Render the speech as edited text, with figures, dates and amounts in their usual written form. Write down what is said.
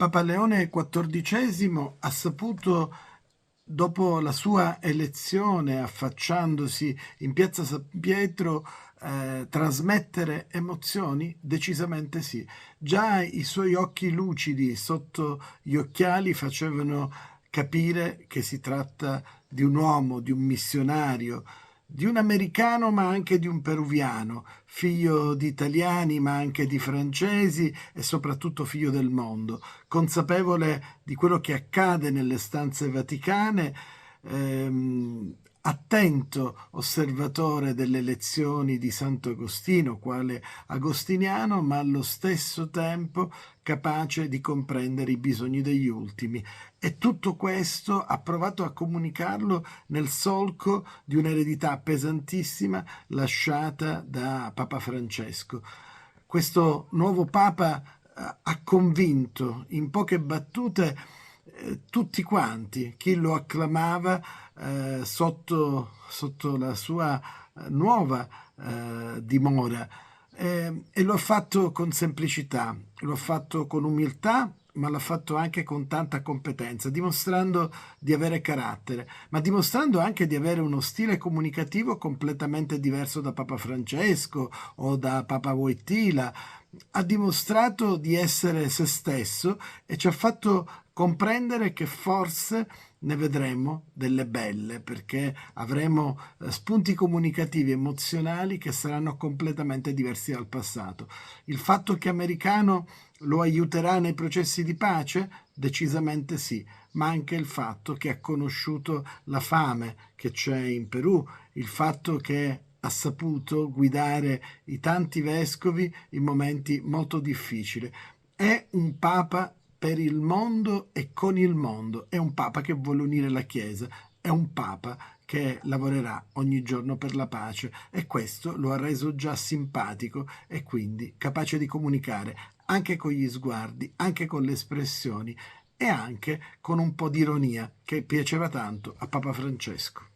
Papa Leone XIV ha saputo, dopo la sua elezione, affacciandosi in piazza San Pietro, trasmettere emozioni? Decisamente sì. Già i suoi occhi lucidi sotto gli occhiali facevano capire che si tratta di un uomo, di un missionario, di un americano ma anche di un peruviano, figlio di italiani ma anche di francesi e soprattutto figlio del mondo, consapevole di quello che accade nelle stanze vaticane, attento osservatore delle lezioni di Sant'Agostino, quale agostiniano, ma allo stesso tempo capace di comprendere i bisogni degli ultimi. E tutto questo ha provato a comunicarlo nel solco di un'eredità pesantissima lasciata da Papa Francesco. Questo nuovo Papa ha convinto in poche battute tutti quanti, chi lo acclamava sotto la sua nuova dimora, e lo ha fatto con semplicità, lo ha fatto con umiltà, ma l'ha fatto anche con tanta competenza, dimostrando di avere carattere, ma dimostrando anche di avere uno stile comunicativo completamente diverso da Papa Francesco o da Papa Wojtyla. Ha dimostrato di essere se stesso e ci ha fatto comprendere che forse ne vedremo delle belle, perché avremo spunti comunicativi emozionali che saranno completamente diversi dal passato. Il fatto che americano lo aiuterà nei processi di pace? Decisamente sì, ma anche il fatto che ha conosciuto la fame che c'è in Perù, il fatto che ha saputo guidare i tanti vescovi in momenti molto difficili. È un papa per il mondo e con il mondo, è un papa che vuole unire la Chiesa, è un papa che lavorerà ogni giorno per la pace, e questo lo ha reso già simpatico e quindi capace di comunicare anche con gli sguardi, anche con le espressioni e anche con un po' di ironia che piaceva tanto a Papa Francesco.